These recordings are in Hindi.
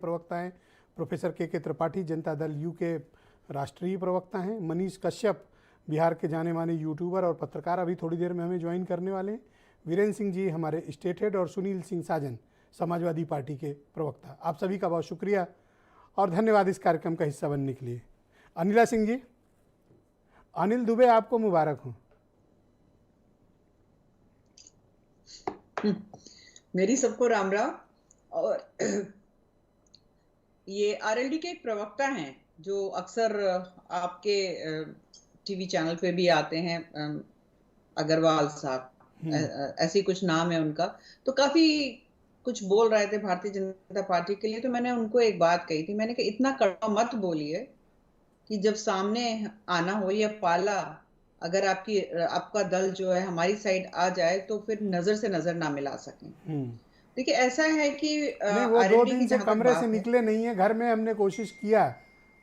प्रवक्ता हैं, प्रोफेसर के त्रिपाठी जनता दल यू के राष्ट्रीय प्रवक्ता हैं, मनीष कश्यप बिहार के जाने माने यूट्यूबर और पत्रकार अभी थोड़ी देर में हमें ज्वाइन करने वाले हैं, वीरेंद्र सिंह जी हमारे स्टेट हेड और सुनील सिंह साजन समाजवादी पार्टी के प्रवक्ता। आप सभी का बहुत शुक्रिया और धन्यवाद इस कार्यक्रम का हिस्सा बनने के लिए। अनिला सिंह जी, अनिल दुबे आपको मुबारक हो। मेरी सबको राम राम। और ये आरएलडी के एक प्रवक्ता हैं जो अक्सर आपके टीवी चैनल पे भी आते हैं, अग्रवाल साहब, ऐसी कुछ नाम है उनका। तो काफी कुछ बोल रहे थे भारतीय जनता पार्टी के लिए। तो मैंने उनको एक बात कही थी, मैंने कहा इतना कड़वा मत बोलिए कि जब सामने आना हो या पाला, अगर आपका दल जो है हमारी साइड आ जाए तो फिर नजर से नजर ना मिला सकें। देखिए ऐसा है कि नहीं, वो 2 दिन से कमरे से निकले नहीं है, घर में हमने कोशिश किया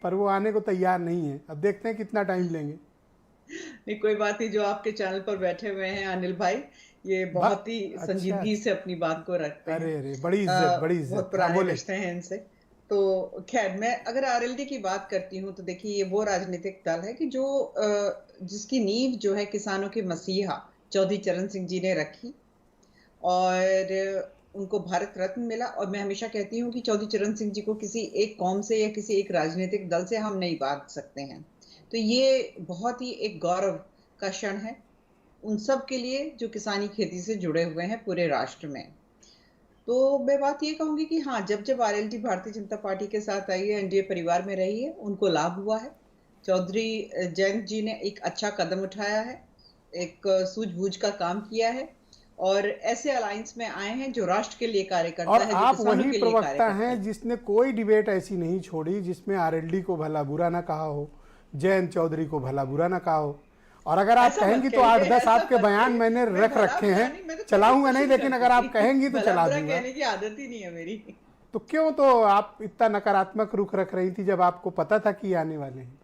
पर वो आने को तैयार नहीं है। अब देखते हैं कितना टाइम लेंगे। नहीं कोई बात नहीं, जो आपके चैनल पर बैठे हुए हैं अनिल भाई, ये बहुत ही संजीदगी से अपनी बात को रखते हैं। अरे बड़ी इज्जत, बड़ी इज्जत, बहुत पुराने रिश्ते हैं इनसे। तो खैर, मैं अगर आरएलडी की बात करती हूँ तो देखिए ये वो राजनीतिक दल है कि जो जिसकी नींव जो है किसानों के मसीहा चौधरी चरण सिंह जी ने रखी और उनको भारत रत्न मिला। और मैं हमेशा कहती हूँ कि चौधरी चरण सिंह जी को किसी एक कौम से या किसी एक राजनीतिक दल से हम नहीं बांध सकते हैं। तो ये बहुत ही एक गौरव का क्षण है उन सब के लिए जो किसानी खेती से जुड़े हुए हैं पूरे राष्ट्र में। तो मैं बात ये कहूंगी कि हाँ, जब आरएलडी भारतीय जनता पार्टी के साथ आई है, एनडीए परिवार में रही है, उनको लाभ हुआ है। चौधरी जयंत जी ने एक अच्छा कदम उठाया है, एक सूझबूझ का काम किया है और ऐसे अलायंस में आए हैं जो राष्ट्र के लिए कार्य करता और है, जो आप किसानों वही के लिए प्रवक्ता हैं जिसने कोई डिबेट ऐसी नहीं छोड़ी जिसमें आरएलडी को भला बुरा ना कहा हो, जयंत चौधरी को भला बुरा ना कहा हो। और अगर आप कहेंगी तो 8-10 आपके बयान मैंने रख रखे हैं, चलाऊंगा नहीं, लेकिन अगर आप कहेंगी तो चला दूंगा। कहने की आदत ही नहीं है मेरी। तो क्यों तो आप इतना नकारात्मक रुख रख रही थी जब आपको पता था कि आने वाले हैं?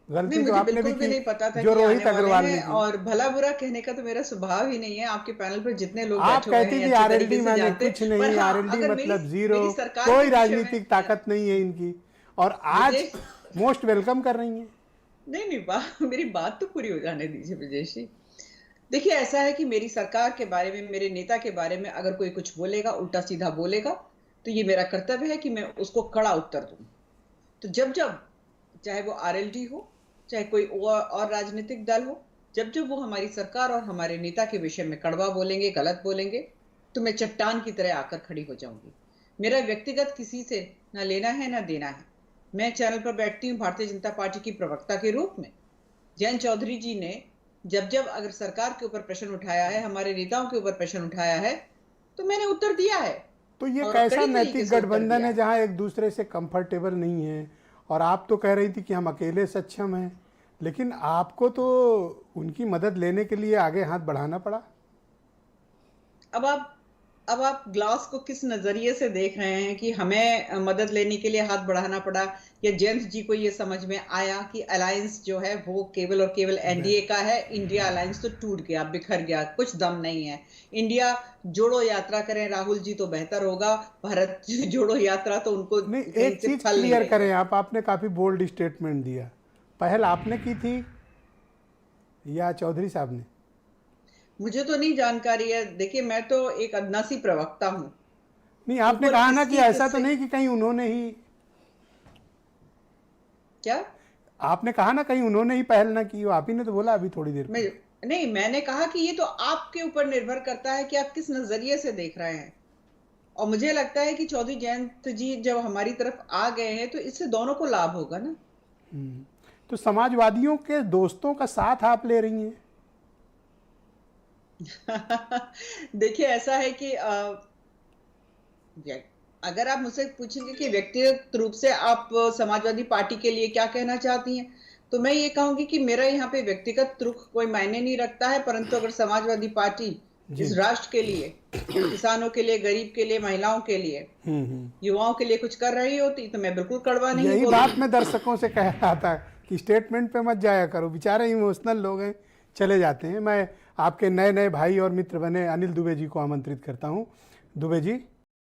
गलती तो आपने भी की, नहीं पता था जो रोहित अग्रवाल ने की। और भला बुरा कहने का तो मेरा स्वभाव ही नहीं है। आपके पैनल पर जितने लोग आप कहती कि आरएलडी माने कुछ नहीं, आरएलडी मतलब जीरो, कोई राजनीतिक ताकत नहीं है इनकी, और आज मोस्ट वेलकम कर रही है। नहीं, मेरी बात तो पूरी हो जाने दीजिए विजय जी। देखिए ऐसा है कि मेरी सरकार के बारे में, मेरे नेता के बारे में अगर कोई कुछ बोलेगा, उल्टा सीधा बोलेगा, तो ये मेरा कर्तव्य है कि मैं उसको कड़ा उत्तर दूं। तो जब चाहे वो आरएलडी हो, चाहे कोई और राजनीतिक दल हो, जब वो हमारी सरकार और हमारे नेता के विषय में कड़वा बोलेंगे, गलत बोलेंगे, तो मैं चट्टान की तरह आकर खड़ी हो जाऊंगी। मेरा व्यक्तिगत किसी से ना लेना है ना देना है। मैं चैनल पर बैठती हूँ भारतीय जनता पार्टी की प्रवक्ता के रूप में। जयंत चौधरी जी ने जब अगर सरकार के ऊपर प्रश्न उठाया है, हमारे नेताओं के ऊपर प्रश्न उठाया है, तो मैंने उत्तर दिया है। तो ये कैसा नैतिक गठबंधन है जहां एक दूसरे से कंफर्टेबल नहीं है? और आप तो कह रही थी कि हम अकेले सक्षम हैं, लेकिन आपको तो उनकी मदद लेने के लिए आगे हाथ बढ़ाना पड़ा। अब आप ग्लास को किस नजरिए से देख रहे हैं कि हमें मदद लेने के लिए हाथ बढ़ाना पड़ा, या जयंत जी को ये समझ में आया कि अलायंस जो है वो केवल और केवल एनडीए का है, इंडिया अलायंस तो टूट गया, बिखर गया, कुछ दम नहीं है। इंडिया जोड़ो यात्रा करें राहुल जी तो बेहतर होगा, भारत जोड़ो यात्रा तो उनको नहीं। एक चीज क्लियर करें आपने काफी बोल्ड स्टेटमेंट दिया, पहल आपने की थी या चौधरी साहब ने? मुझे तो नहीं जानकारी है। देखिए मैं तो एक अदना सी प्रवक्ता हूं। नहीं, आपने कहा ना कि ऐसा तो नहीं कि कहीं उन्होंने ही, क्या आपने कहा ना कहीं उन्होंने ही पहल ना की हो? आप ही ने तो बोला अभी थोड़ी देर में। नहीं, मैंने कहा कि ये तो आपके ऊपर निर्भर करता है कि आप किस नजरिए से देख रहे हैं। और मुझे लगता है कि चौधरी जयंत जी जब हमारी तरफ आ गए हैं तो इससे दोनों को लाभ होगा ना। तो समाजवादियों के दोस्तों का साथ आप ले रही हैं? देखिए ऐसा है कि अगर आप मुझसे पूछेंगे कि व्यक्तिगत रूप से आप समाजवादी पार्टी के लिए क्या कहना चाहती हैं, तो मैं ये कहूंगी कि मेरा यहाँ पे व्यक्तिगत रुख कोई मायने नहीं रखता है, परंतु अगर समाजवादी पार्टी इस राष्ट्र के लिए, किसानों के लिए, गरीब के लिए, महिलाओं के लिए, युवाओं के लिए कुछ कर रही होती तो मैं बिल्कुल कड़वा नहीं बोलूंगी। यही बात मैं दर्शकों से कह रहा था कि स्टेटमेंट पे मत जाया करो, बेचारे इमोशनल लोग हैं, चले जाते हैं। मैं आपके नए भाई और मित्र बने अनिल दुबे जी को आमंत्रित करता हूं। दुबे जी,